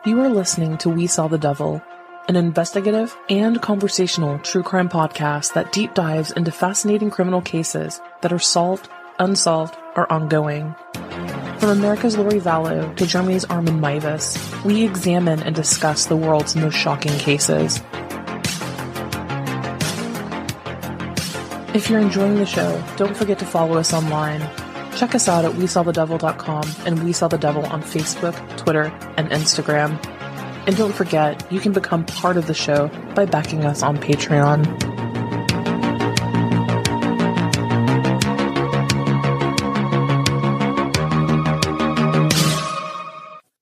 You are listening to We Saw the Devil, an investigative and conversational true crime podcast that deep dives into fascinating criminal cases that are solved, unsolved, or ongoing. From America's Lori Vallow to Germany's Armin Meiwes, we examine and discuss the world's most shocking cases. If you're enjoying the show, don't forget to follow us online. Check us out at WeSawTheDevil.com and We Saw the Devil on Facebook, Twitter, and Instagram. And don't forget, you can become part of the show by backing us on Patreon.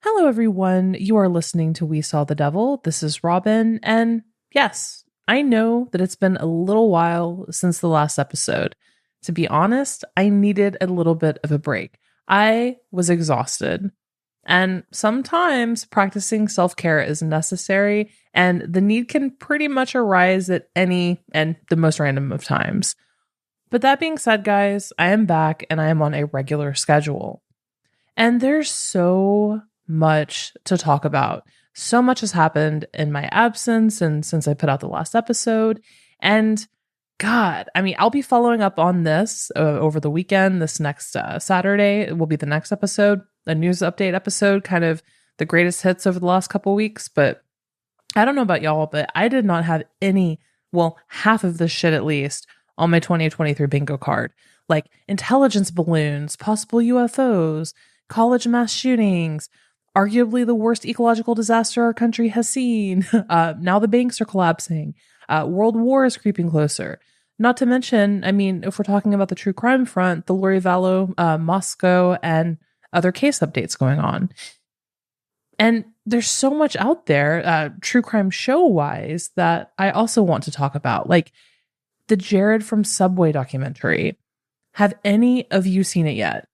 Hello, everyone. You are listening to We Saw the Devil. This is Robin, and yes, I know that it's been a little while since the last episode. To be honest, I needed a little bit of a break. I was exhausted, and sometimes practicing self-care is necessary, and the need can pretty much arise at any and the most random of times. But that being said, guys, I am back and I am on a regular schedule. And there's so much to talk about. So much has happened in my absence and since I put out the last episode. And God, I mean, I'll be following up on this over the weekend. This next Saturday will be the next episode, a news update episode, kind of the greatest hits over the last couple weeks. But I don't know about y'all, but I did not have half of this shit at least on my 2023 bingo card. Like intelligence balloons, possible UFOs, college mass shootings, arguably the worst ecological disaster our country has seen. Now the banks are collapsing. World War is creeping closer. Not to mention, I mean, if we're talking about the true crime front, the Lori Vallow, Moscow, and other case updates going on. And there's so much out there, true crime show-wise, that I also want to talk about. Like the Jared from Subway documentary. Have any of you seen it yet?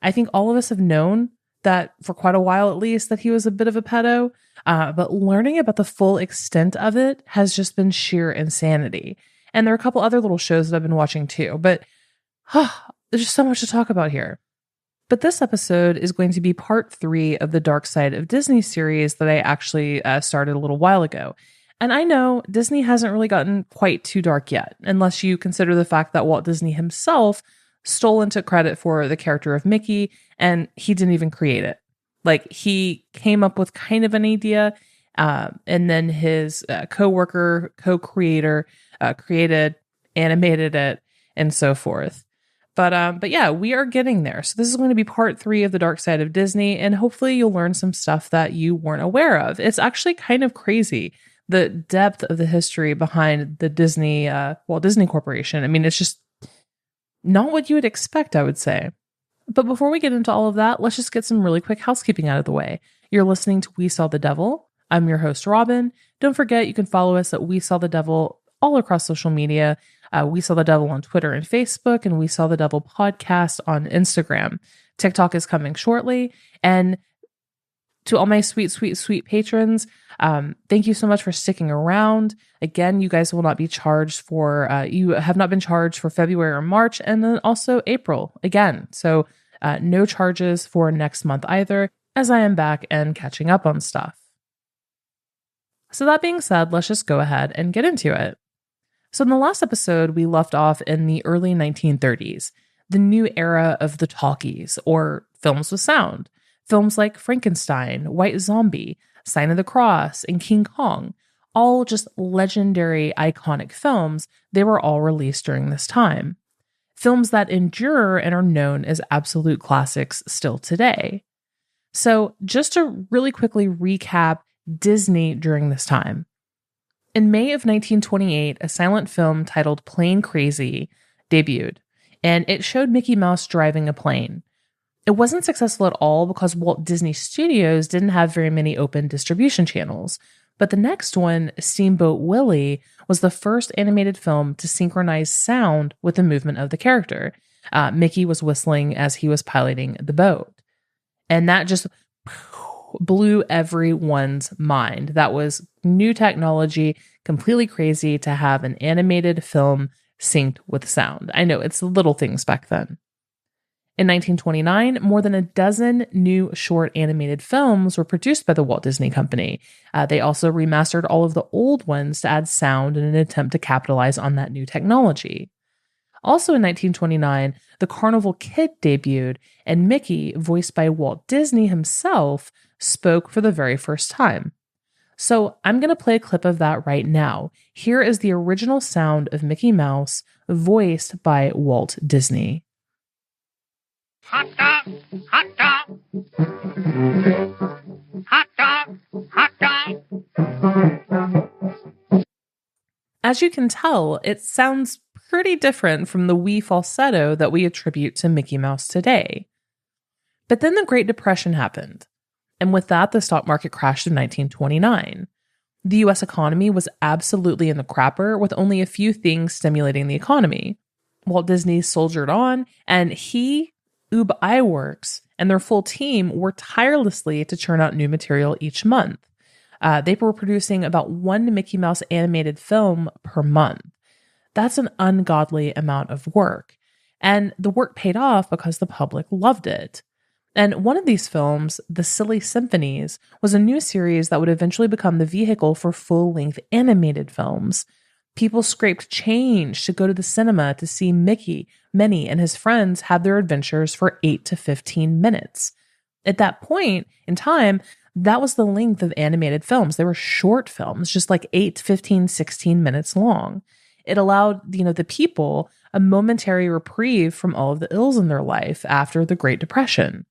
I think all of us have known that for quite a while, at least, that he was a bit of a pedo. But learning about the full extent of it has just been sheer insanity. And there are a couple other little shows that I've been watching too. But there's just so much to talk about here. But this episode is going to be part 3 of the Dark Side of Disney series that I actually started a little while ago. And I know Disney hasn't really gotten quite too dark yet, unless you consider the fact that Walt Disney himself stole and took credit for the character of Mickey, and he didn't even create it. Like, he came up with kind of an idea, and then his co-creator created, animated it, and so forth. But yeah, we are getting there. So this is going to be part 3 of the Dark Side of Disney, and hopefully you'll learn some stuff that you weren't aware of. It's actually kind of crazy, the depth of the history behind the Disney, Walt Disney Corporation. I mean, it's just not what you would expect, I would say. But before we get into all of that, let's just get some really quick housekeeping out of the way. You're listening to We Saw the Devil. I'm your host, Robin. Don't forget, you can follow us at We Saw the Devil all across social media. We Saw the Devil on Twitter and Facebook, and We Saw the Devil podcast on Instagram. TikTok is coming shortly. And to all my sweet, sweet, sweet patrons, thank you so much for sticking around. Again, you guys will not be charged for, you have not been charged for February or March, and then also April again. So no charges for next month either, as I am back and catching up on stuff. So that being said, let's just go ahead and get into it. So in the last episode, we left off in the early 1930s, the new era of the talkies, or films with sound. Films like Frankenstein, White Zombie, Sign of the Cross, and King Kong, all just legendary, iconic films. They were all released during this time. Films that endure and are known as absolute classics still today. So just to really quickly recap Disney during this time. In May of 1928, a silent film titled Plane Crazy debuted, and it showed Mickey Mouse driving a plane. It wasn't successful at all because Walt Disney Studios didn't have very many open distribution channels. But the next one, Steamboat Willie, was the first animated film to synchronize sound with the movement of the character. Mickey was whistling as he was piloting the boat. And that just blew everyone's mind. That was new technology, completely crazy to have an animated film synced with sound. I know, it's little things back then. In 1929, more than a dozen new short animated films were produced by the Walt Disney Company. They also remastered all of the old ones to add sound in an attempt to capitalize on that new technology. Also in 1929, the Carnival Kid debuted, and Mickey, voiced by Walt Disney himself, spoke for the very first time. So I'm going to play a clip of that right now. Here is the original sound of Mickey Mouse, voiced by Walt Disney. Hot dog, hot dog. Hot dog, hot dog. As you can tell, it sounds pretty different from the wee falsetto that we attribute to Mickey Mouse today. But then the Great Depression happened, and with that, the stock market crashed in 1929. The US economy was absolutely in the crapper, with only a few things stimulating the economy. Walt Disney soldiered on, and he, Ub Iwerks, and their full team worked tirelessly to churn out new material each month. They were producing about one Mickey Mouse animated film per month. That's an ungodly amount of work. And the work paid off because the public loved it. And one of these films, The Silly Symphonies, was a new series that would eventually become the vehicle for full-length animated films. People scraped change to go to the cinema to see Mickey, Minnie, and his friends have their adventures for 8 to 15 minutes. At that point in time, that was the length of animated films. They were short films, just like 8, 15, 16 minutes long. It allowed, the people a momentary reprieve from all of the ills in their life after the Great Depression.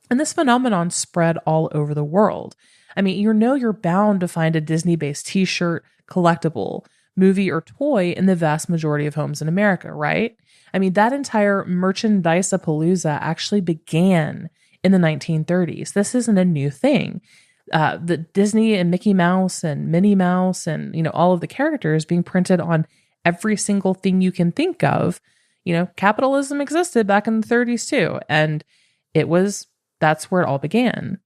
And this phenomenon spread all over the world. I mean, you're bound to find a Disney-based t-shirt, collectible, movie, or toy in the vast majority of homes in America, right? I mean, that entire merchandise-a-palooza actually began in the 1930s. This isn't a new thing. The Disney and Mickey Mouse and Minnie Mouse and, all of the characters being printed on every single thing you can think of. Capitalism existed back in the 30s too. And that's where it all began.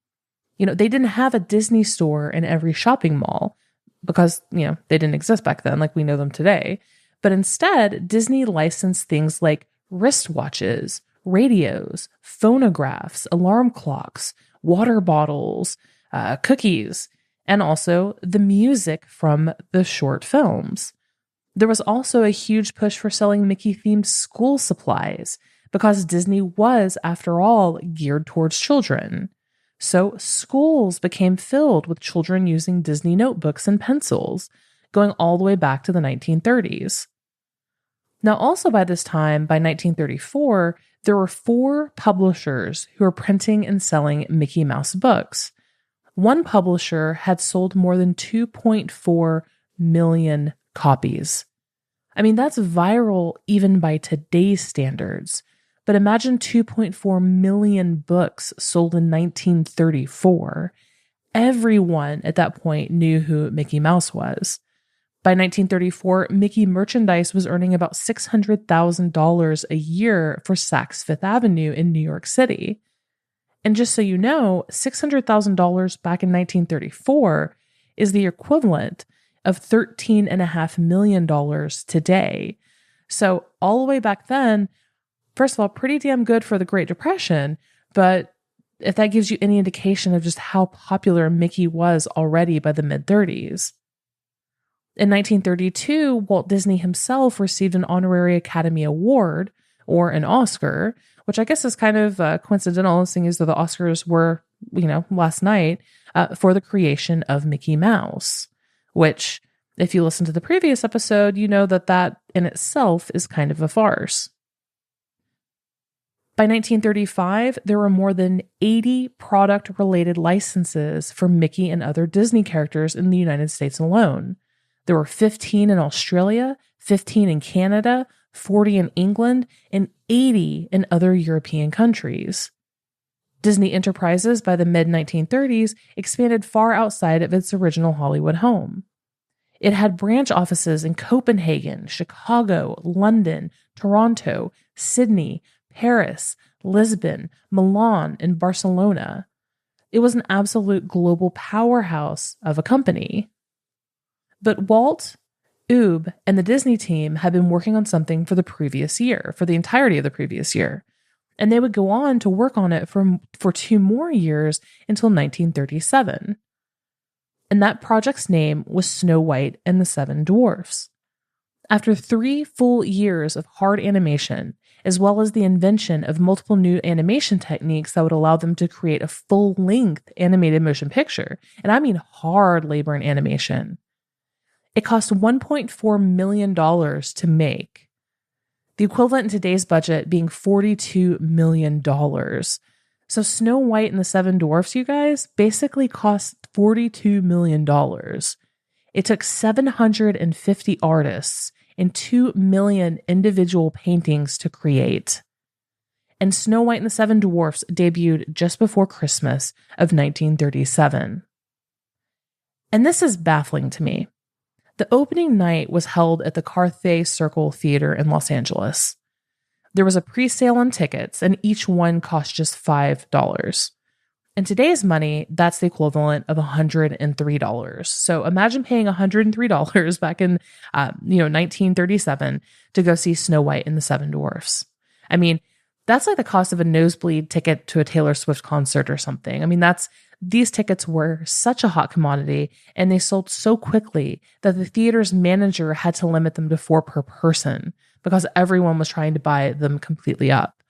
They didn't have a Disney store in every shopping mall because, they didn't exist back then like we know them today. But instead, Disney licensed things like wristwatches, radios, phonographs, alarm clocks, water bottles, cookies, and also the music from the short films. There was also a huge push for selling Mickey-themed school supplies because Disney was, after all, geared towards children. So schools became filled with children using Disney notebooks and pencils, going all the way back to the 1930s. Now, also by this time, by 1934, there were 4 publishers who were printing and selling Mickey Mouse books. One publisher had sold more than 2.4 million copies. I mean, that's viral even by today's standards. But imagine 2.4 million books sold in 1934. Everyone at that point knew who Mickey Mouse was. By 1934, Mickey merchandise was earning about $600,000 a year for Saks Fifth Avenue in New York City. And just so you know, $600,000 back in 1934 is the equivalent of $13.5 million today. So all the way back then, first of all, pretty damn good for the Great Depression, but if that gives you any indication of just how popular Mickey was already by the mid-30s. In 1932, Walt Disney himself received an honorary Academy Award, or an Oscar, which I guess is kind of coincidental, seeing as though the Oscars were, last night, for the creation of Mickey Mouse, which, if you listen to the previous episode, you know that in itself is kind of a farce. By 1935, there were more than 80 product-related licenses for Mickey and other Disney characters in the United States alone. There were 15 in Australia, 15 in Canada, 40 in England, and 80 in other European countries. Disney Enterprises, by the mid-1930s, expanded far outside of its original Hollywood home. It had branch offices in Copenhagen, Chicago, London, Toronto, Sydney, Paris, Lisbon, Milan, and Barcelona. It was an absolute global powerhouse of a company. But Walt, Ub, and the Disney team had been working on something for the entirety of the previous year. And they would go on to work on it for 2 more years until 1937. And that project's name was Snow White and the Seven Dwarfs. After 3 full years of hard animation, as well as the invention of multiple new animation techniques that would allow them to create a full-length animated motion picture, and I mean hard labor in animation, it cost $1.4 million to make. The equivalent in today's budget being $42 million. So Snow White and the Seven Dwarfs, you guys, basically cost $42 million. It took 750 artists and 2 million individual paintings to create. And Snow White and the Seven Dwarfs debuted just before Christmas of 1937. And this is baffling to me. The opening night was held at the Carthay Circle Theater in Los Angeles. There was a pre-sale on tickets, and each one cost just $5. In today's money, that's the equivalent of $103. So imagine paying $103 back in 1937 to go see Snow White and the Seven Dwarfs. I mean, that's like the cost of a nosebleed ticket to a Taylor Swift concert or something. I mean, these tickets were such a hot commodity, and they sold so quickly that the theater's manager had to limit them to 4 per person because everyone was trying to buy them completely up.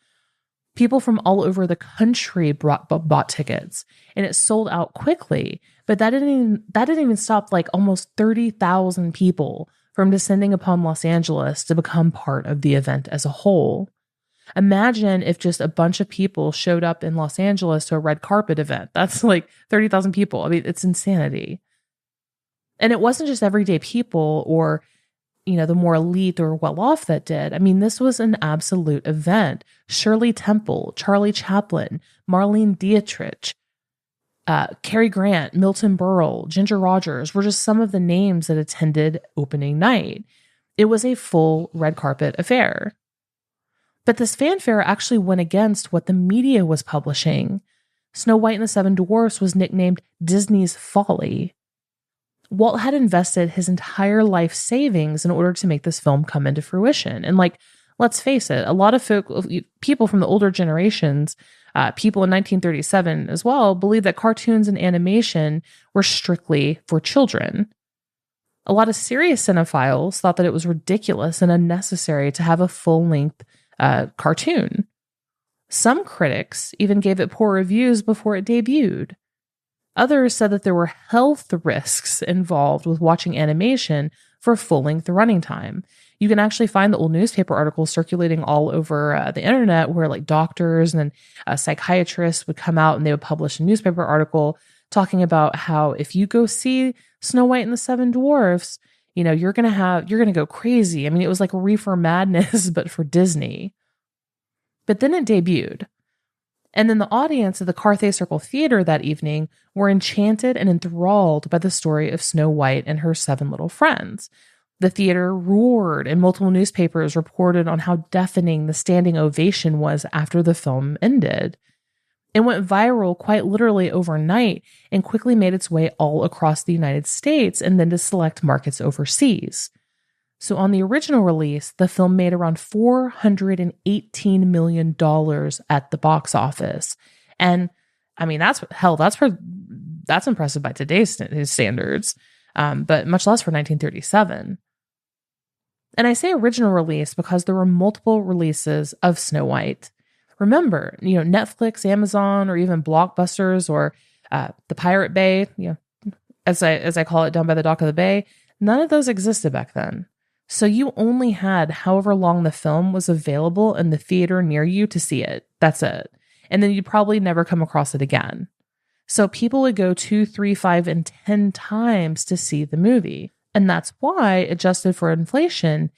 People from all over the country bought tickets, and it sold out quickly. But that didn't even stop like almost 30,000 people from descending upon Los Angeles to become part of the event as a whole. Imagine if just a bunch of people showed up in Los Angeles to a red carpet event. That's like 30,000 people. I mean, it's insanity. And it wasn't just everyday people or, the more elite or well-off that did. I mean, this was an absolute event. Shirley Temple, Charlie Chaplin, Marlene Dietrich, Cary Grant, Milton Berle, Ginger Rogers were just some of the names that attended opening night. It was a full red carpet affair. But this fanfare actually went against what the media was publishing. Snow White and the Seven Dwarfs was nicknamed Disney's Folly. Walt had invested his entire life savings in order to make this film come into fruition. And let's face it, a lot of people from the older generations, people in 1937 as well, believed that cartoons and animation were strictly for children. A lot of serious cinephiles thought that it was ridiculous and unnecessary to have a full-length cartoon. Some critics even gave it poor reviews before it debuted. Others said that there were health risks involved with watching animation for full-length running time. You can actually find the old newspaper articles circulating all over the internet where doctors and psychiatrists would come out and they would publish a newspaper article talking about how if you go see Snow White and the Seven Dwarfs, you're going to go crazy. I mean, it was like reefer madness, but for Disney. But then it debuted. And then the audience at the Carthay Circle Theater that evening were enchanted and enthralled by the story of Snow White and her 7 little friends. The theater roared, and multiple newspapers reported on how deafening the standing ovation was after the film ended. It went viral quite literally overnight and quickly made its way all across the United States and then to select markets overseas. So on the original release, the film made around $418 million at the box office. And I mean, that's impressive by today's standards, but much less for 1937. And I say original release because there were multiple releases of Snow White. Remember, Netflix, Amazon, or even Blockbusters or the Pirate Bay, as I call it, down by the dock of the bay, none of those existed back then. So you only had however long the film was available in the theater near you to see it. That's it. And then you'd probably never come across it again. So people would go 2, 3, 5, and 10 times to see the movie. And that's why, adjusted for inflation,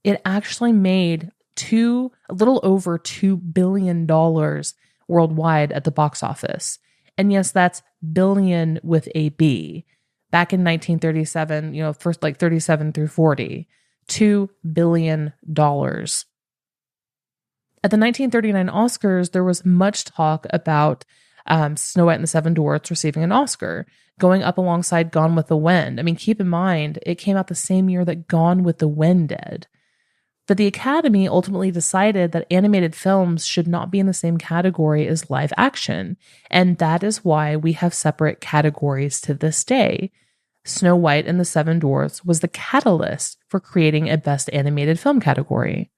it actually made a little over $2 billion worldwide at the box office. And yes, that's billion with a B. Back in 1937, first 37 through 40. $2 billion. At the 1939 Oscars, there was much talk about Snow White and the Seven Dwarfs receiving an Oscar, going up alongside Gone with the Wind. I mean, keep in mind, it came out the same year that Gone with the Wind did. But the Academy ultimately decided that animated films should not be in the same category as live action, and that is why we have separate categories to this day. Snow White and the Seven Dwarfs was the catalyst for creating a Best Animated Film category.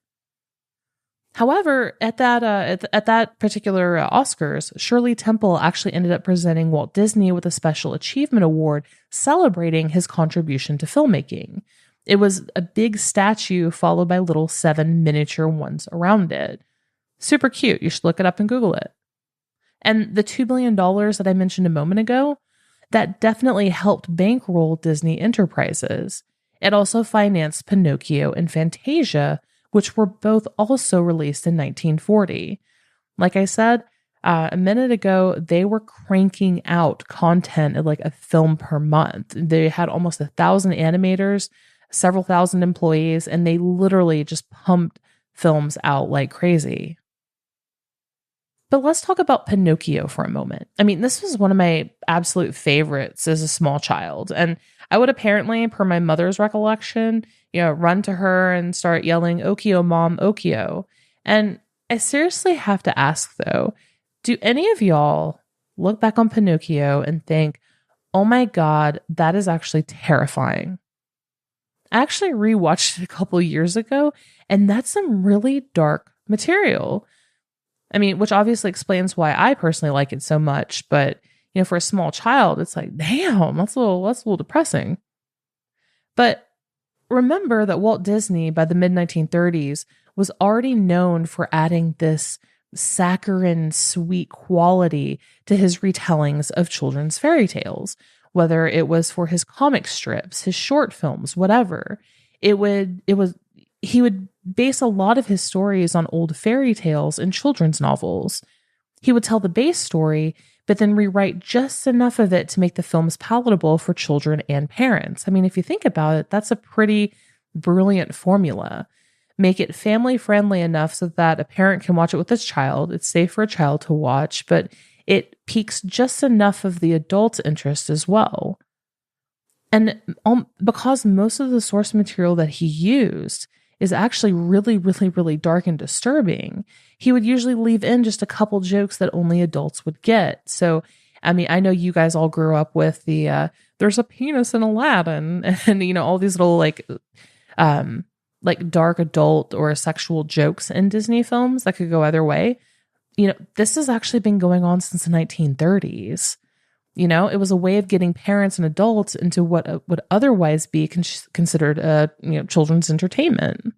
However, at that particular Oscars, Shirley Temple actually ended up presenting Walt Disney with a Special Achievement Award celebrating his contribution to filmmaking. It was a big statue followed by little 7 miniature ones around it. Super cute. You should look it up and Google it. And the $2 billion that I mentioned a moment ago, that definitely helped bankroll Disney Enterprises. It also financed Pinocchio and Fantasia, which were both also released in 1940. Like I said a minute ago, they were cranking out content at like a film per month. They had almost 1,000 animators, several thousand employees, and they literally just pumped films out like crazy. But let's talk about Pinocchio for a moment. I mean, this was one of my absolute favorites as a small child. And I would apparently, per my mother's recollection, run to her and start yelling, "Okio, Mom, Okio." And I seriously have to ask, though, do any of y'all look back on Pinocchio and think, oh my God, that is actually terrifying? I actually rewatched it a couple years ago, and that's some really dark material. I mean, which obviously explains why I personally like it so much. But, for a small child, it's like, damn, that's a little depressing. But remember that Walt Disney, by the mid-1930s, was already known for adding this saccharine, sweet quality to his retellings of children's fairy tales, whether it was for his comic strips, his short films, whatever. He would base a lot of his stories on old fairy tales and children's novels. He would tell the base story, but then rewrite just enough of it to make the films palatable for children and parents. I mean, if you think about it, that's a pretty brilliant formula. Make it family friendly enough so that a parent can watch it with its child. It's safe for a child to watch, but it piques just enough of the adult's interest as well. And because most of the source material that he used is actually really, really, really dark and disturbing, he would usually leave in just a couple jokes that only adults would get. So, I mean, I know you guys all grew up with the, there's a penis in Aladdin and, all these little like dark adult or sexual jokes in Disney films that could go either way. This has actually been going on since the 1930s. It was a way of getting parents and adults into what would otherwise be considered children's entertainment.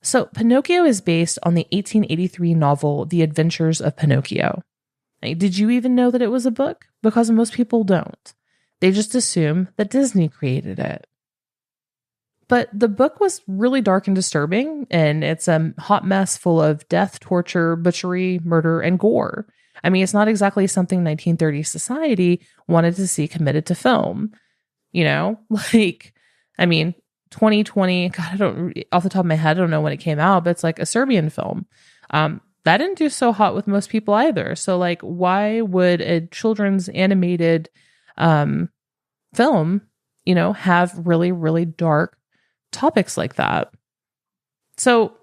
So Pinocchio is based on the 1883 novel, The Adventures of Pinocchio. Did you even know that it was a book? Because most people don't. They just assume that Disney created it. But the book was really dark and disturbing, and it's a hot mess full of death, torture, butchery, murder, and gore. I mean, it's not exactly something 1930s society wanted to see committed to film. 2020, God, off the top of my head, I don't know when it came out, but it's like a Serbian film. That didn't do so hot with most people either. So like, why would a children's animated film, have really, really dark topics like that? So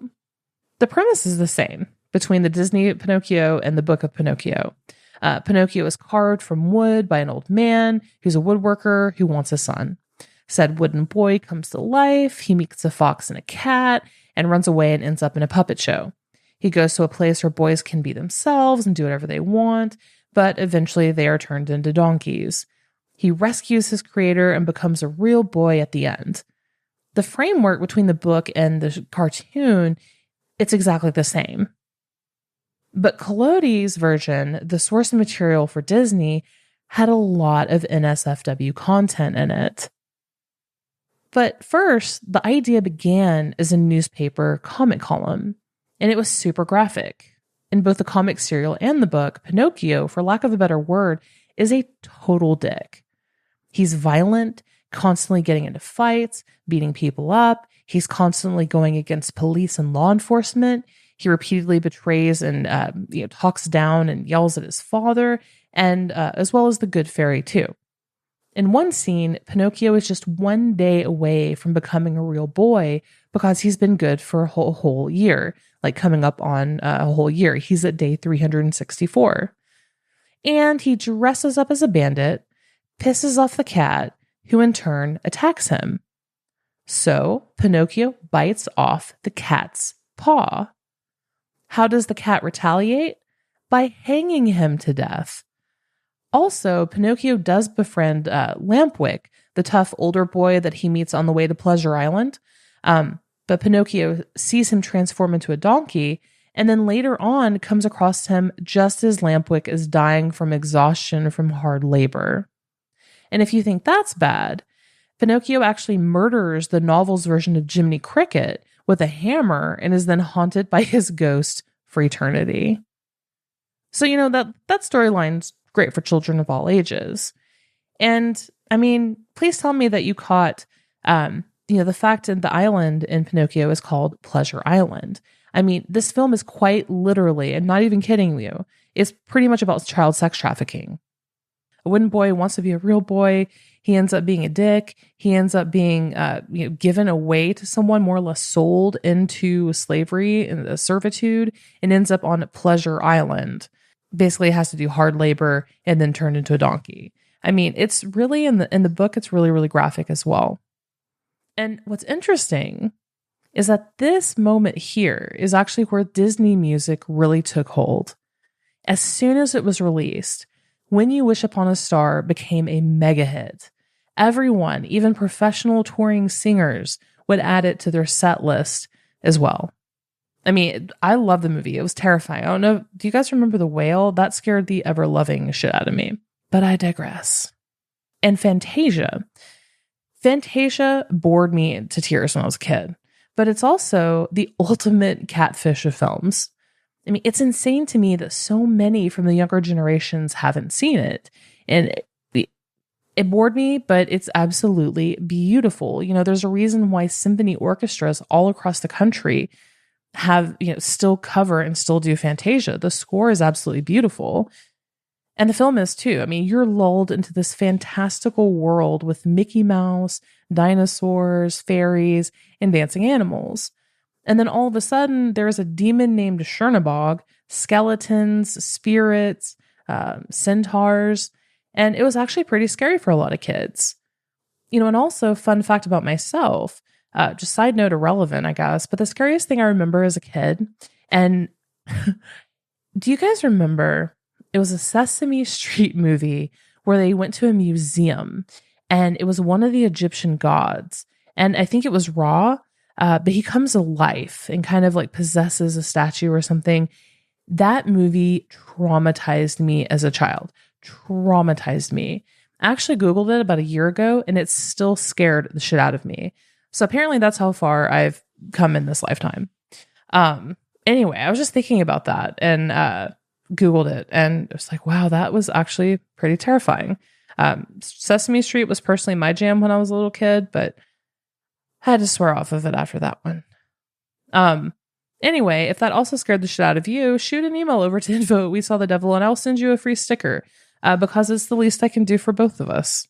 the premise is the same between the Disney Pinocchio and the Book of Pinocchio. Pinocchio is carved from wood by an old man who's a woodworker who wants a son. Said wooden boy comes to life. He meets a fox and a cat and runs away and ends up in a puppet show. He goes to a place where boys can be themselves and do whatever they want, but eventually they are turned into donkeys. He rescues his creator and becomes a real boy at the end. The framework between the book and the cartoon, it's exactly the same. But Collodi's version, the source material for Disney, had a lot of NSFW content in it. But first, the idea began as a newspaper comic column, and it was super graphic. In both the comic serial and the book, Pinocchio, for lack of a better word, is a total dick. He's violent, constantly getting into fights, beating people up. He's constantly going against police and law enforcement. He repeatedly betrays and talks down and yells at his father, and as well as the good fairy too. In one scene, Pinocchio is just 1 day away from becoming a real boy because he's been good for a whole year, like coming up on a whole year. He's at day 364. And he dresses up as a bandit, pisses off the cat, who in turn attacks him. So Pinocchio bites off the cat's paw. How does the cat retaliate? By hanging him to death. Also, Pinocchio does befriend Lampwick, the tough older boy that he meets on the way to Pleasure Island. But Pinocchio sees him transform into a donkey, and then later on comes across him just as Lampwick is dying from exhaustion from hard labor. And if you think that's bad, Pinocchio actually murders the novel's version of Jiminy Cricket with a hammer and is then haunted by his ghost for eternity. So, that storyline's great for children of all ages. And, please tell me that you caught, the fact that the island in Pinocchio is called Pleasure Island. This film is quite literally, and not even kidding you, is pretty much about child sex trafficking. A wooden boy wants to be a real boy. He ends up being a dick. He ends up being given away to someone, more or less sold into slavery and servitude, and ends up on Pleasure Island. Basically has to do hard labor and then turned into a donkey. It's really in the book, it's really, really graphic as well. And what's interesting is that this moment here is actually where Disney music really took hold. As soon as it was released, When You Wish Upon a Star became a mega hit. Everyone, even professional touring singers, would add it to their set list as well. I love the movie. It was terrifying. I don't know. Do you guys remember the whale? That scared the ever-loving shit out of me. But I digress. And Fantasia. Fantasia bored me to tears when I was a kid. But it's also the ultimate catfish of films. It's insane to me that so many from the younger generations haven't seen it. And it bored me, but it's absolutely beautiful. There's a reason why symphony orchestras all across the country have, still cover and still do Fantasia. The score is absolutely beautiful. And the film is too. You're lulled into this fantastical world with Mickey Mouse, dinosaurs, fairies, and dancing animals. And then all of a sudden, there's a demon named Chernabog, skeletons, spirits, centaurs, and it was actually pretty scary for a lot of kids. And also, fun fact about myself, just side note irrelevant, I guess, but the scariest thing I remember as a kid, and do you guys remember, it was a Sesame Street movie where they went to a museum, and it was one of the Egyptian gods, and I think it was Ra, but he comes to life and kind of like possesses a statue or something. That movie traumatized me as a child. Traumatized me. I actually Googled it about a year ago and it still scared the shit out of me. So apparently that's how far I've come in this lifetime. Anyway, I was just thinking about that and Googled it and it was like, wow, that was actually pretty terrifying. Sesame Street was personally my jam when I was a little kid, but I had to swear off of it after that one. Anyway, if that also scared the shit out of you, shoot an email over to info@WeSawTheDevil and I'll send you a free sticker because it's the least I can do for both of us.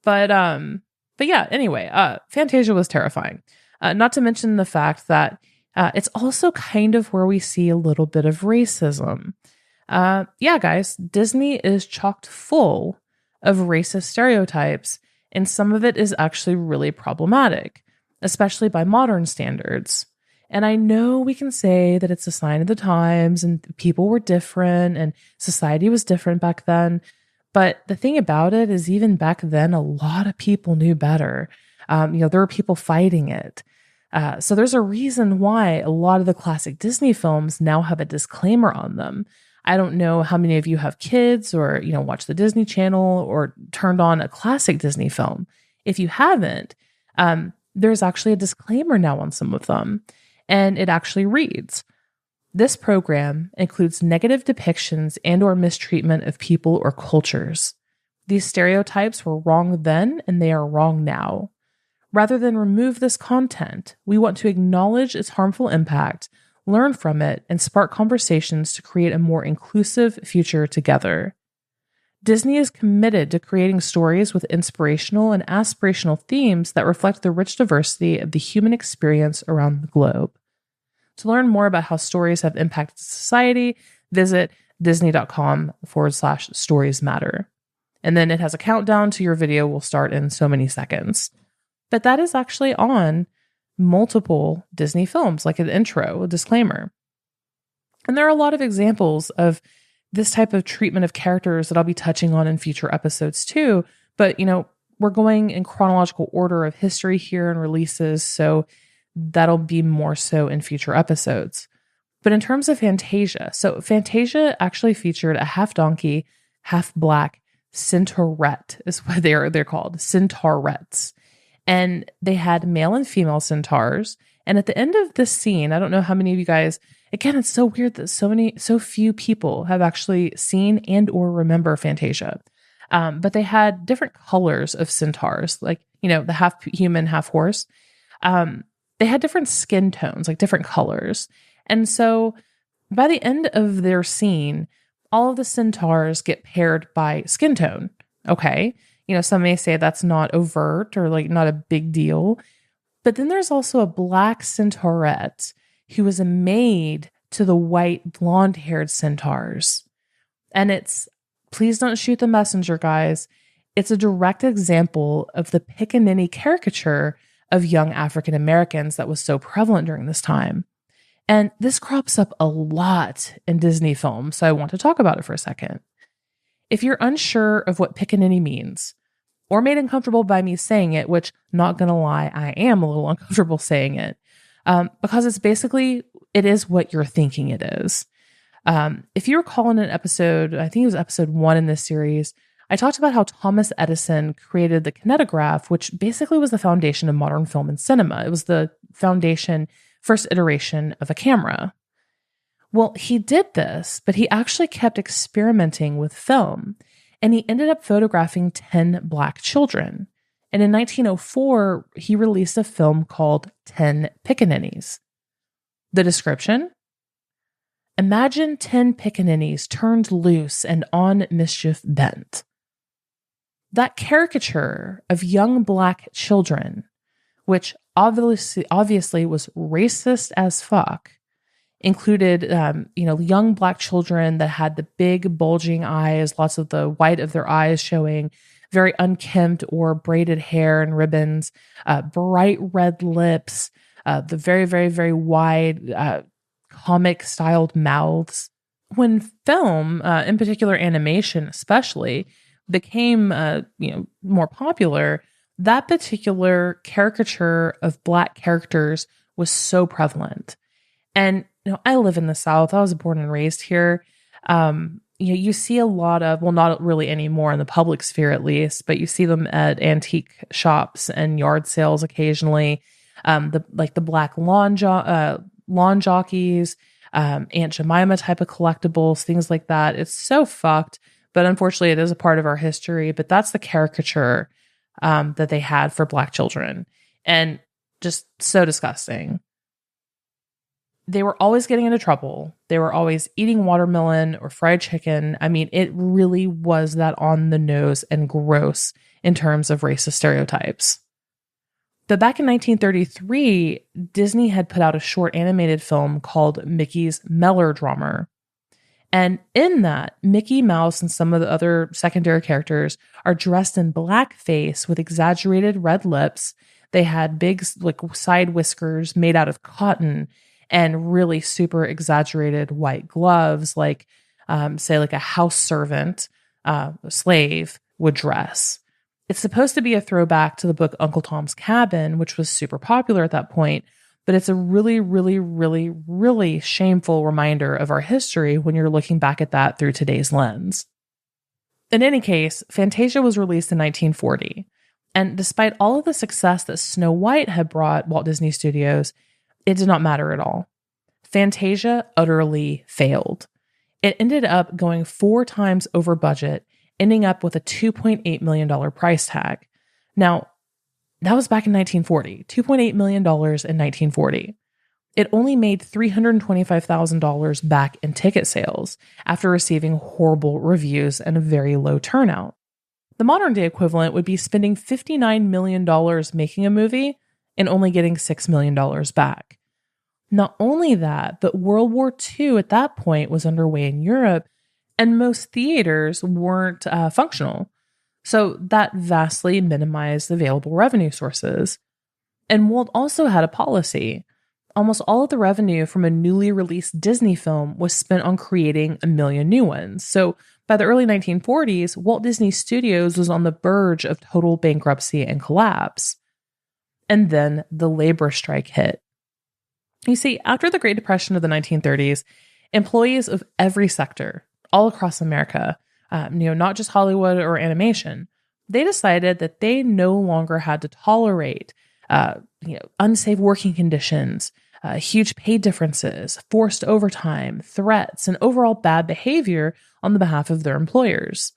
But yeah, anyway, Fantasia was terrifying. Not to mention the fact that it's also kind of where we see a little bit of racism. Yeah, guys, Disney is chocked full of racist stereotypes, and some of it is actually really problematic, especially by modern standards. And I know we can say that it's a sign of the times and people were different and society was different back then. But the thing about it is even back then, a lot of people knew better. There were people fighting it. So there's a reason why a lot of the classic Disney films now have a disclaimer on them. I don't know how many of you have kids or, watch the Disney Channel or turned on a classic Disney film. If you haven't, there's actually a disclaimer now on some of them. And it actually reads, "This program includes negative depictions and or mistreatment of people or cultures. These stereotypes were wrong then and they are wrong now. Rather than remove this content, we want to acknowledge its harmful impact, learn from it, and spark conversations to create a more inclusive future together. Disney is committed to creating stories with inspirational and aspirational themes that reflect the rich diversity of the human experience around the globe. To learn more about how stories have impacted society, visit disney.com/stories matter. And then it has a countdown to your video will start in so many seconds. But that is actually on multiple Disney films, like an intro, a disclaimer. And there are a lot of examples of this type of treatment of characters that I'll be touching on in future episodes too. But, we're going in chronological order of history here and releases, so that'll be more so in future episodes. But in terms of Fantasia, so Fantasia actually featured a half donkey, half black centaurette is what they're called, centaurettes. And they had male and female centaurs. And at the end of this scene, I don't know how many of you guys, again, it's so weird that so few people have actually seen and or remember Fantasia. But they had different colors of centaurs, like, the half human, half horse. They had different skin tones, like different colors. And so by the end of their scene, all of the centaurs get paired by skin tone. Okay. Some may say that's not overt or like not a big deal. But then there's also a black centaurette who is a maid to the white blonde-haired centaurs. And please don't shoot the messenger, guys. It's a direct example of the pickaninny caricature of young African Americans that was so prevalent during this time. And this crops up a lot in Disney films, so I want to talk about it for a second. If you're unsure of what pickaninny means, or made uncomfortable by me saying it, which, not gonna lie, I am a little uncomfortable saying it, because it is what you're thinking it is. If you recall in an episode, I think it was episode 1 in this series, I talked about how Thomas Edison created the kinetograph, which basically was the foundation of modern film and cinema. It was the first iteration of a camera. Well, he did this, but he actually kept experimenting with film, and he ended up photographing 10 Black children. And in 1904, he released a film called 10 Pickaninnies. The description? Imagine 10 pickaninnies turned loose and on mischief bent. That caricature of young Black children, which obviously was racist as fuck, included, young Black children that had the big bulging eyes, lots of the white of their eyes showing, very unkempt or braided hair and ribbons, bright red lips, the very, very, very wide, comic-styled mouths. When film, in particular animation especially, became, more popular, that particular caricature of Black characters was so prevalent. And I live in the South. I was born and raised here. You see a lot of, well, not really anymore in the public sphere at least, but you see them at antique shops and yard sales occasionally. The Black lawn jockeys, Aunt Jemima type of collectibles, things like that. It's so fucked, but unfortunately it is a part of our history. But that's the caricature that they had for Black children, and just so disgusting. They were always getting into trouble. They were always eating watermelon or fried chicken. I mean, it really was that on the nose and gross in terms of racist stereotypes. But back in 1933, Disney had put out a short animated film called Mickey's Melodrama. And in that, Mickey Mouse and some of the other secondary characters are dressed in blackface with exaggerated red lips. They had big side whiskers made out of cotton and really super exaggerated white gloves, say a house servant, a slave would dress. It's supposed to be a throwback to the book Uncle Tom's Cabin, which was super popular at that point, but it's a really, really, really, really shameful reminder of our history when you're looking back at that through today's lens. In any case, Fantasia was released in 1940, and despite all of the success that Snow White had brought Walt Disney Studios, it did not matter at all. Fantasia utterly failed. It ended up going 4 times over budget, ending up with a $2.8 million price tag. Now, that was back in 1940, $2.8 million in 1940. it only made $325,000 back in ticket sales after receiving horrible reviews and a very low turnout. The modern day equivalent would be spending $59 million making a movie and only getting $6 million back. Not only that, but World War II at that point was underway in Europe, and most theaters weren't functional. So that vastly minimized available revenue sources. And Walt also had a policy. Almost all of the revenue from a newly released Disney film was spent on creating a million new ones. So by the early 1940s, Walt Disney Studios was on the verge of total bankruptcy and collapse. And then the labor strike hit. You see, after the Great Depression of the 1930s, employees of every sector, all across America, not just Hollywood or animation, they decided that they no longer had to tolerate unsafe working conditions, huge pay differences, forced overtime, threats, and overall bad behavior on the behalf of their employers.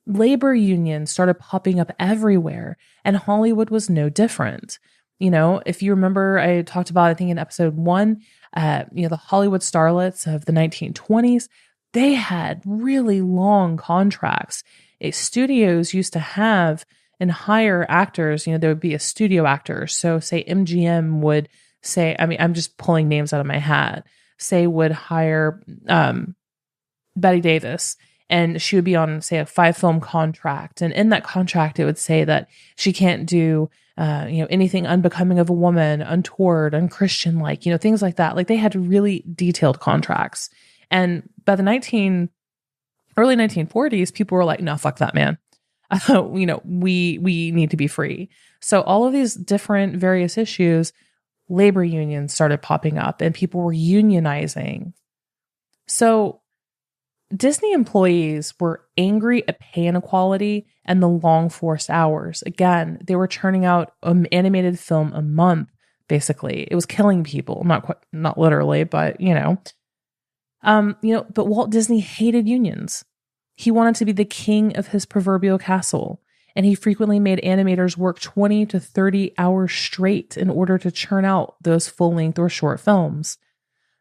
Labor unions started popping up everywhere, and Hollywood was no different. If you remember, I talked about, I think in episode 1, the Hollywood starlets of the 1920s, they had really long contracts. Studios used to have and hire actors, there would be a studio actor. So say MGM would say, I'm just pulling names out of my hat, would hire Betty Davis, and she would be on, say, a 5-film contract. And in that contract, it would say that she can't do, anything unbecoming of a woman, untoward, unchristian-like, things like that. Like, they had really detailed contracts. And by the early 1940s, people were like, no, fuck that, man. We need to be free. So all of these different various issues, labor unions started popping up and people were unionizing. So Disney employees were angry at pay inequality and the long forced hours. Again, they were churning out an animated film a month, basically. It was killing people, not literally, but but Walt Disney hated unions. He wanted to be the king of his proverbial castle, and he frequently made animators work 20 to 30 hours straight in order to churn out those full-length or short films.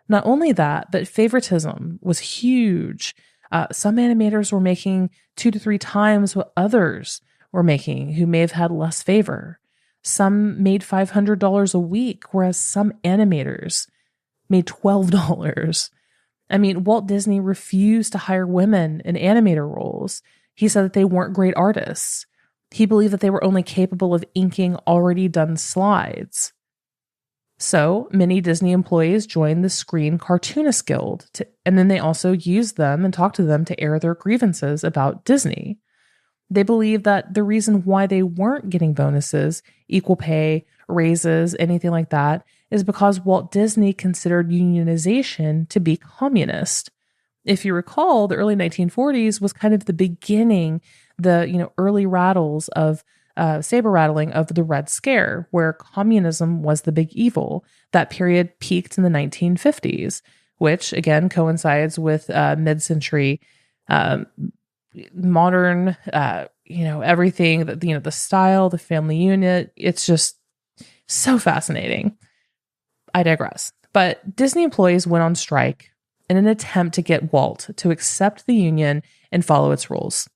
Not only that, but favoritism was huge. Some animators were making 2 to 3 times what others were making who may have had less favor. Some made $500 a week, whereas some animators made $12. Walt Disney refused to hire women in animator roles. He said that they weren't great artists. He believed that they were only capable of inking already done slides. So many Disney employees joined the Screen Cartoonist Guild, and then they also used them and talked to them to air their grievances about Disney. They believed that the reason why they weren't getting bonuses, equal pay, raises, anything like that, is because Walt Disney considered unionization to be communist. If you recall, the early 1940s was kind of the beginning, the early rattles of saber rattling of the Red Scare, where communism was the big evil. That period peaked in the 1950s, which again coincides with mid-century modern, everything that the style, the family unit. It's just so fascinating. I digress. But Disney employees went on strike in an attempt to get Walt to accept the union and follow its rules.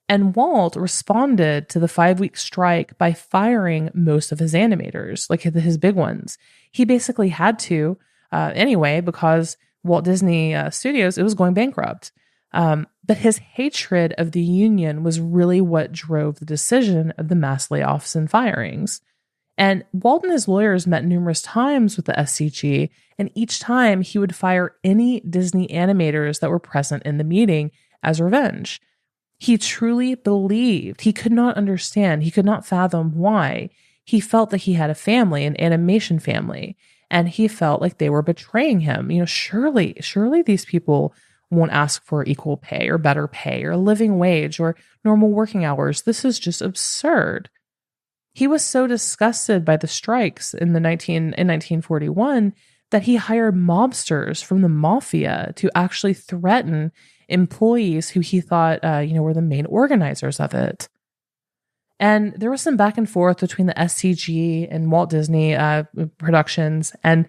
And Walt responded to the 5-week strike by firing most of his animators, like his big ones. He basically had to anyway, because Walt Disney Studios, it was going bankrupt. But his hatred of the union was really what drove the decision of the mass layoffs and firings. And Walt and his lawyers met numerous times with the SCG, and each time he would fire any Disney animators that were present in the meeting as revenge. He truly believed, he could not understand, he could not fathom why. He felt that he had a family, an animation family, and he felt like they were betraying him. Surely these people won't ask for equal pay or better pay or a living wage or normal working hours. This is just absurd. He was so disgusted by the strikes in 1941 that he hired mobsters from the mafia to actually threaten employees who he thought, were the main organizers of it. And there was some back and forth between the SCG and Walt Disney Productions. And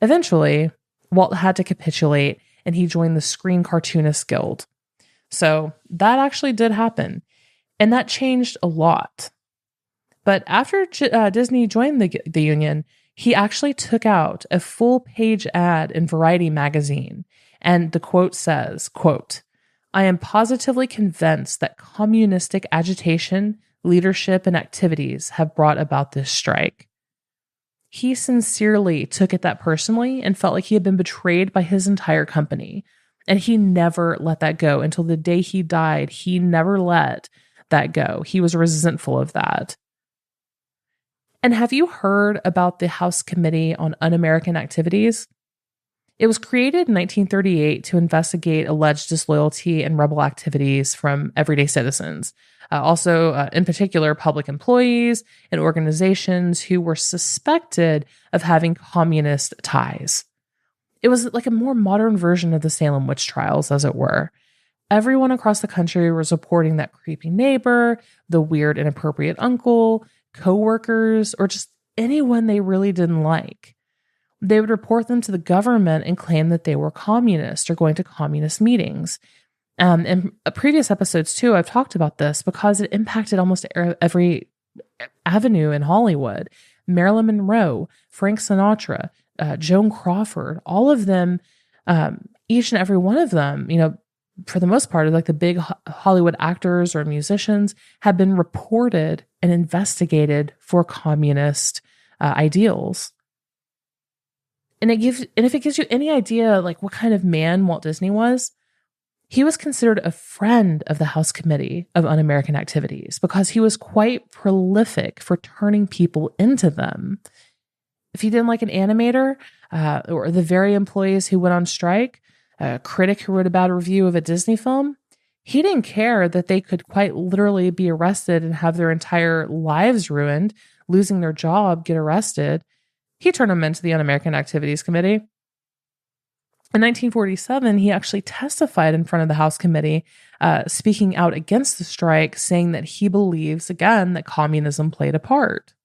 Eventually, Walt had to capitulate and he joined the Screen Cartoonists Guild. So that actually did happen, and that changed a lot. But after Disney joined the union, he actually took out a full-page ad in Variety magazine, and the quote says, quote, "I am positively convinced that communistic agitation, leadership, and activities have brought about this strike." He sincerely took it that personally and felt like he had been betrayed by his entire company. And he never let that go until the day he died. He never let that go. He was resentful of that. And have you heard about the House Committee on Un-American Activities? It was created in 1938 to investigate alleged disloyalty and rebel activities from everyday citizens. In particular, public employees and organizations who were suspected of having communist ties. It was like a more modern version of the Salem witch trials, as it were. Everyone across the country was reporting that creepy neighbor, the weird, inappropriate uncle, coworkers, or just anyone they really didn't like. They would report them to the government and claim that they were communist or going to communist meetings. In previous episodes, too, I've talked about this because it impacted almost every avenue in Hollywood. Marilyn Monroe, Frank Sinatra, Joan Crawford, all of them, each and every one of them, for the most part, like the big Hollywood actors or musicians, have been reported and investigated for communist ideals. And if it gives you any idea, like what kind of man Walt Disney was, he was considered a friend of the House Committee of Un-American Activities because he was quite prolific for turning people into them. If you didn't like an animator or the very employees who went on strike, a critic who wrote a bad review of a Disney film, he didn't care that they could quite literally be arrested and have their entire lives ruined, losing their job, get arrested. He turned them into the Un-American Activities Committee. In 1947, he actually testified in front of the House Committee, speaking out against the strike, saying that he believes, again, that communism played a part.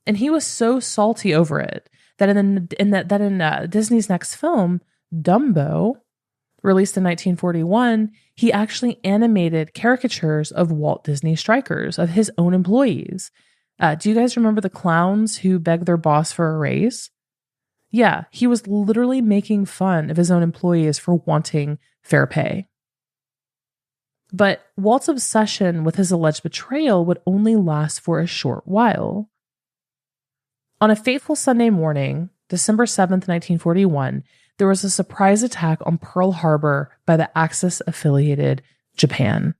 And he was so salty over it that in Disney's next film, Dumbo, released in 1941, he actually animated caricatures of Walt Disney strikers, of his own employees. Do you guys remember the clowns who begged their boss for a raise? Yeah, he was literally making fun of his own employees for wanting fair pay. But Walt's obsession with his alleged betrayal would only last for a short while. On a fateful Sunday morning, December 7th, 1941, there was a surprise attack on Pearl Harbor by the Axis-affiliated Japan.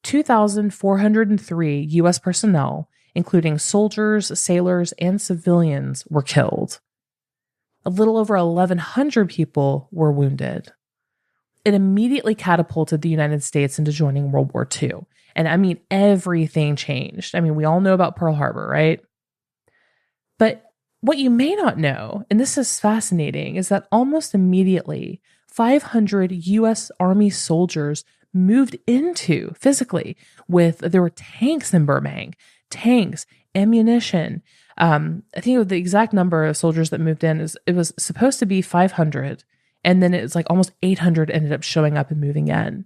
2,403 U.S. personnel, including soldiers, sailors, and civilians, were killed. A little over 1,100 people were wounded. It immediately catapulted the United States into joining World War II. And I mean, everything changed. I mean, we all know about Pearl Harbor, right? But what you may not know, and this is fascinating, is that almost immediately, 500 U.S. Army soldiers moved into physically there were tanks in Burbank, tanks, ammunition. I think the exact number of soldiers that moved in it was supposed to be 500. And then it's like almost 800 ended up showing up and moving in.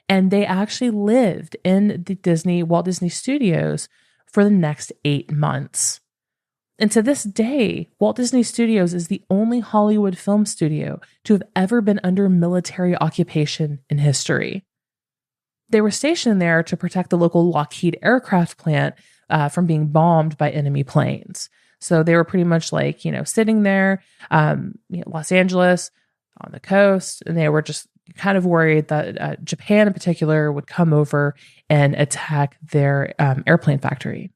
And they actually lived in the Walt Disney Studios for the next 8 months. And to this day, Walt Disney Studios is the only Hollywood film studio to have ever been under military occupation in history. They were stationed there to protect the local Lockheed aircraft plant from being bombed by enemy planes. So they were pretty much like, sitting there, Los Angeles on the coast, and they were just kind of worried that Japan in particular would come over and attack their airplane factory.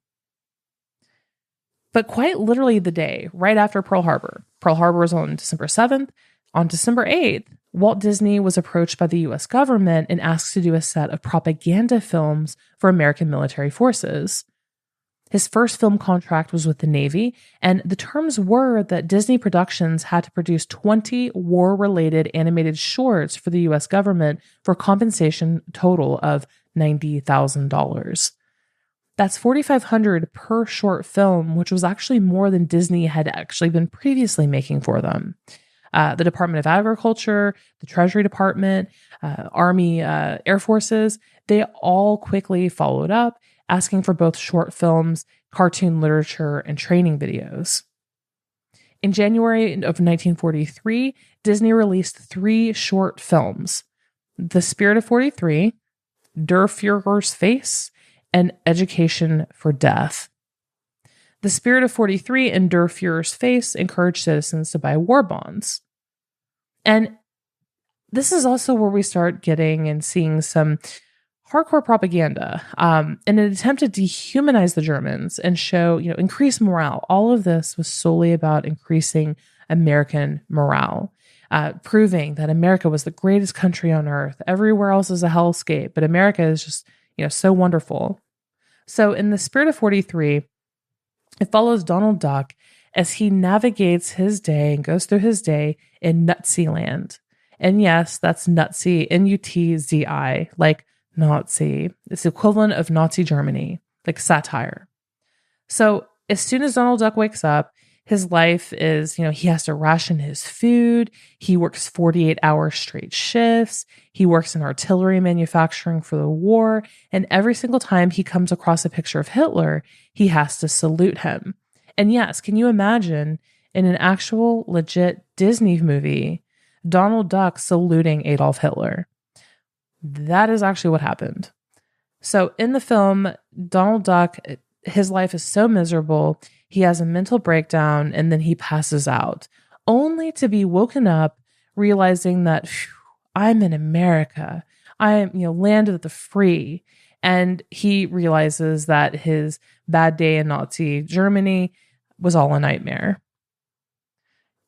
But quite literally the day right after Pearl Harbor was on December 7th. On December 8th, Walt Disney was approached by the U.S. government and asked to do a set of propaganda films for American military forces. His first film contract was with the Navy, and the terms were that Disney Productions had to produce 20 war-related animated shorts for the U.S. government for compensation total of $90,000. That's $4,500 per short film, which was actually more than Disney had actually been previously making for them. The Department of Agriculture, the Treasury Department, Army, Air Forces, they all quickly followed up, asking for both short films, cartoon literature, and training videos. In January of 1943, Disney released 3 short films: The Spirit of 43, Der Führer's Face, and Education for Death. The Spirit of 43 and Der Führer's Face encouraged citizens to buy war bonds. And this is also where we start getting and seeing some hardcore propaganda in an attempt to dehumanize the Germans and show, increase morale. All of this was solely about increasing American morale, proving that America was the greatest country on earth. Everywhere else is a hellscape, but America is just, so wonderful. So in The Spirit of 43, it follows Donald Duck as he navigates his day and goes through his day in Nutsy land. And yes, that's Nutsy, N-U-T-Z-I, like Nazi. It's the equivalent of Nazi Germany, like satire. So as soon as Donald Duck wakes up, his life is, he has to ration his food. He works 48-hour straight shifts. He works in artillery manufacturing for the war. And every single time he comes across a picture of Hitler, he has to salute him. And yes, can you imagine in an actual legit Disney movie, Donald Duck saluting Adolf Hitler? That is actually what happened. So in the film, Donald Duck, his life is so miserable, he has a mental breakdown and then he passes out, only to be woken up realizing that I'm in America. I am, land of the free. And he realizes that his bad day in Nazi Germany was all a nightmare.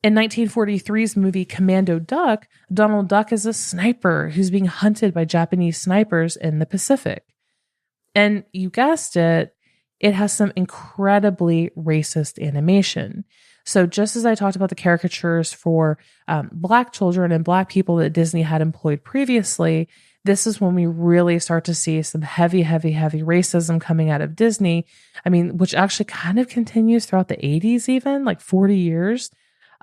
In 1943's movie Commando Duck, Donald Duck is a sniper who's being hunted by Japanese snipers in the Pacific. And you guessed it, it has some incredibly racist animation. So just as I talked about the caricatures for Black children and Black people that Disney had employed previously, this is when we really start to see some heavy, heavy, heavy racism coming out of Disney. I mean, which actually kind of continues throughout the 80s, even like 40 years.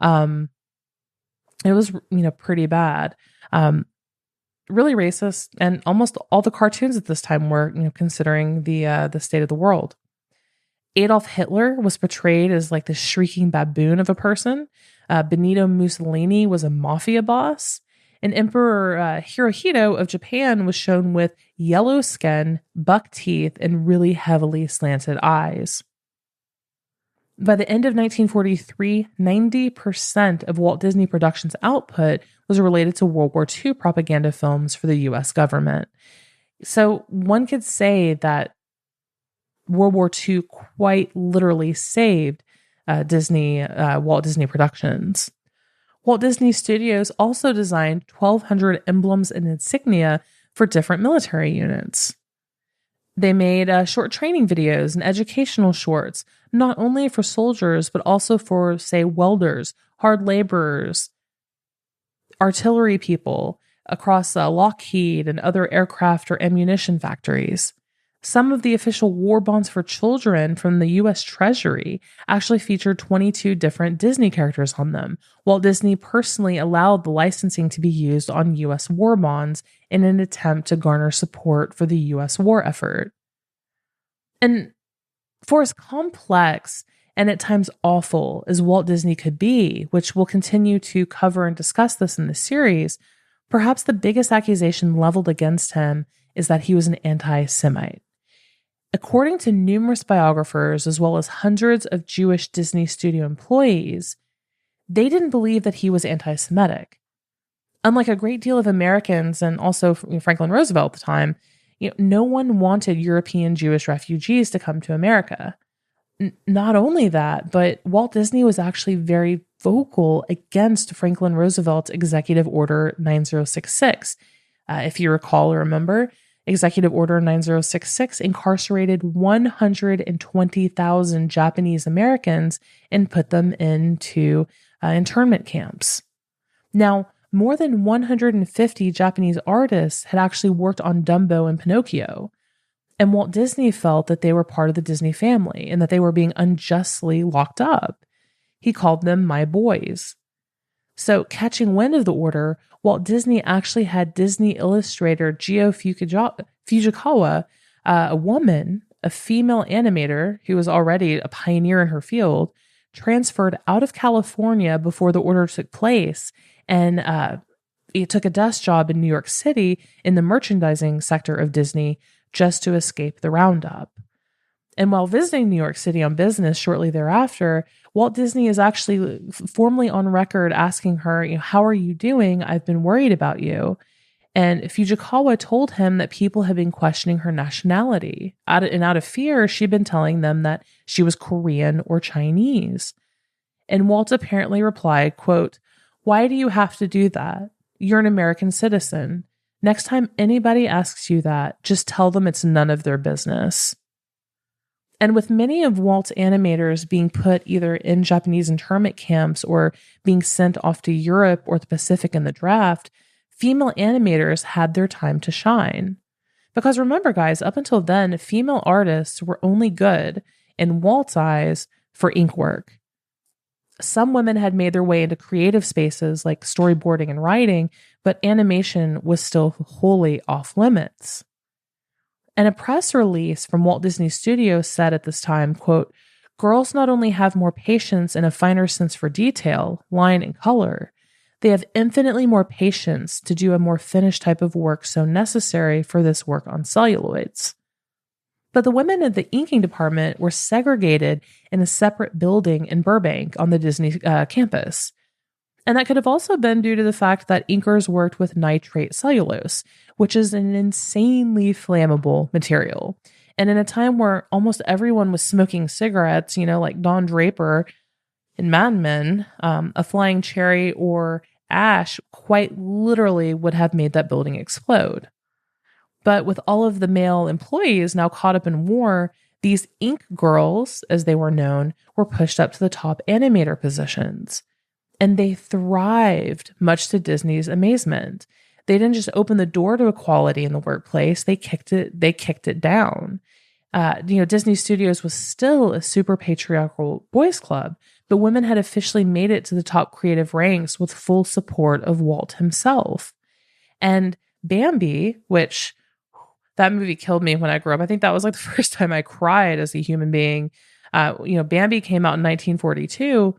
It was, pretty bad. Really racist. And almost all the cartoons at this time were, considering the state of the world. Adolf Hitler was portrayed as like the shrieking baboon of a person. Benito Mussolini was a mafia boss. And Emperor Hirohito of Japan was shown with yellow skin, buck teeth, and really heavily slanted eyes. By the end of 1943, 90% of Walt Disney Productions' output was related to World War II propaganda films for the U.S. government. So one could say that World War II quite literally saved Walt Disney Productions. Walt Disney Studios also designed 1,200 emblems and insignia for different military units. They made short training videos and educational shorts, not only for soldiers, but also for, say, welders, hard laborers, artillery people across Lockheed and other aircraft or ammunition factories. Some of the official war bonds for children from the U.S. Treasury actually featured 22 different Disney characters on them. Walt Disney personally allowed the licensing to be used on U.S. war bonds in an attempt to garner support for the U.S. war effort. And for as complex and at times awful as Walt Disney could be, which we'll continue to cover and discuss this in the series, perhaps the biggest accusation leveled against him is that he was an anti-Semite. According to numerous biographers, as well as hundreds of Jewish Disney studio employees, they didn't believe that he was anti-Semitic. Unlike a great deal of Americans and also Franklin Roosevelt at the time, no one wanted European Jewish refugees to come to America. Not only that, but Walt Disney was actually very vocal against Franklin Roosevelt's Executive Order 9066. If you recall or remember, Executive Order 9066 incarcerated 120,000 Japanese Americans and put them into internment camps. Now, more than 150 Japanese artists had actually worked on Dumbo and Pinocchio. And Walt Disney felt that they were part of the Disney family and that they were being unjustly locked up. He called them my boys. So, catching wind of the order, Walt Disney actually had Disney illustrator Gio Fujikawa, a woman, a female animator who was already a pioneer in her field, transferred out of California before the order took place, and he took a desk job in New York City in the merchandising sector of Disney just to escape the roundup. And while visiting New York City on business shortly thereafter, Walt Disney is actually formally on record asking her, how are you doing? I've been worried about you. And Fujikawa told him that people had been questioning her nationality. Out of fear, she'd been telling them that she was Korean or Chinese. And Walt apparently replied, quote, "Why do you have to do that? You're an American citizen. Next time anybody asks you that, just tell them it's none of their business." And with many of Walt's animators being put either in Japanese internment camps or being sent off to Europe or the Pacific in the draft, female animators had their time to shine. Because remember, guys, up until then, female artists were only good, in Walt's eyes, for ink work. Some women had made their way into creative spaces like storyboarding and writing, but animation was still wholly off limits. And a press release from Walt Disney Studios said at this time, quote, "Girls not only have more patience and a finer sense for detail, line, and color, they have infinitely more patience to do a more finished type of work so necessary for this work on celluloids." But the women in the inking department were segregated in a separate building in Burbank on the Disney campus. And that could have also been due to the fact that inkers worked with nitrate cellulose, which is an insanely flammable material. And in a time where almost everyone was smoking cigarettes, like Don Draper in Mad Men, a flying cherry or ash quite literally would have made that building explode. But with all of the male employees now caught up in war, these ink girls, as they were known, were pushed up to the top animator positions. And they thrived, much to Disney's amazement. They didn't just open the door to equality in the workplace, they kicked it down. Disney Studios was still a super patriarchal boys club, but women had officially made it to the top creative ranks with full support of Walt himself. And Bambi, which that movie killed me when I grew up. I think that was like the first time I cried as a human being. Bambi came out in 1942.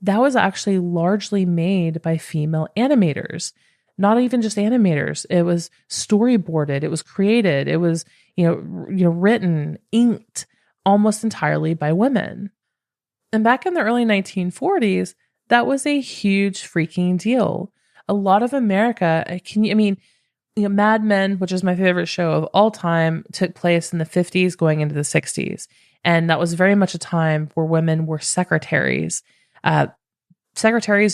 That was actually largely made by female animators, not even just animators. It was storyboarded. It was created. It was, written, inked almost entirely by women. And back in the early 1940s, that was a huge freaking deal. A lot of America, Mad Men, which is my favorite show of all time, took place in the 50s going into the 60s. And that was very much a time where women were secretaries,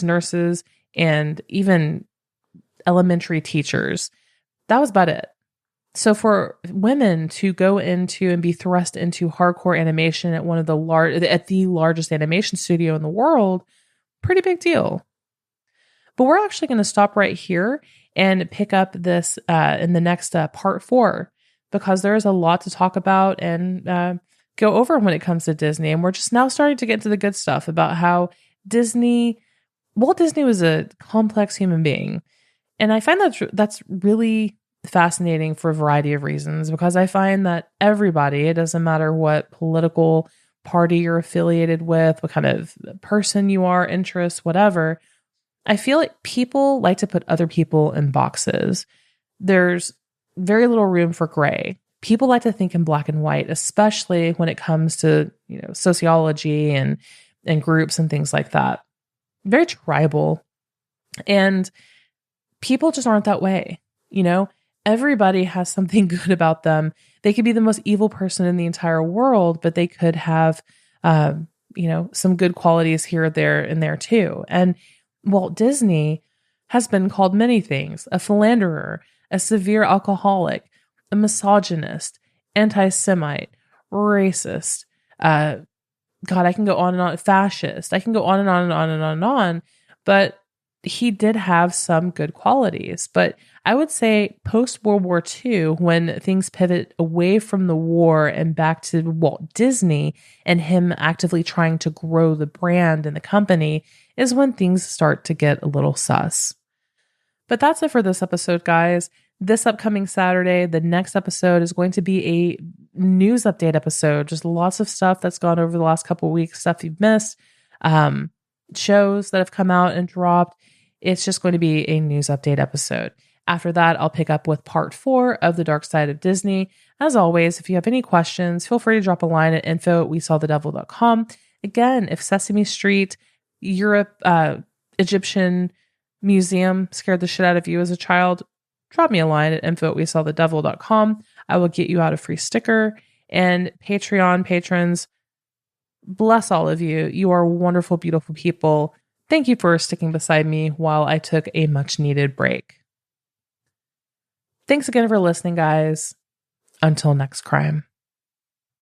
nurses, and even elementary teachers. That was about it. So for women to go into and be thrust into hardcore animation at the largest animation studio in the world, pretty big deal. But we're actually going to stop right here and pick up this in the next part 4, because there is a lot to talk about and go over when it comes to Disney. And we're just now starting to get to the good stuff about how Walt Disney was a complex human being. And I find that's really fascinating for a variety of reasons, because I find that everybody, it doesn't matter what political party you're affiliated with, what kind of person you are, interests, whatever, I feel like people like to put other people in boxes. There's very little room for gray. People like to think in black and white, especially when it comes to, sociology and groups and things like that. Very tribal. And people just aren't that way. Everybody has something good about them. They could be the most evil person in the entire world, but they could have, some good qualities here, there, and there too. And Walt Disney has been called many things: a philanderer, a severe alcoholic, a misogynist, anti-Semite, racist, God, I can go on and on, fascist. I can go on and on and on and on and on. But he did have some good qualities. But I would say post World War II, when things pivot away from the war and back to Walt Disney and him actively trying to grow the brand and the company, is when things start to get a little sus. But that's it for this episode, guys. This upcoming Saturday, the next episode is going to be a news update episode. Just lots of stuff that's gone over the last couple of weeks, stuff you've missed, shows that have come out and dropped. It's just going to be a news update episode. After that, I'll pick up with part 4 of The Dark Side of Disney. As always, if you have any questions, feel free to drop a line at info@wesawthedevil.com. Again, if Sesame Street, Europe, Egyptian Museum scared the shit out of you as a child, drop me a line at info@wesawthedevil.com. I will get you out a free sticker. And Patreon patrons, bless all of you. You are wonderful, beautiful people. Thank you for sticking beside me while I took a much needed break. Thanks again for listening, guys. Until next crime.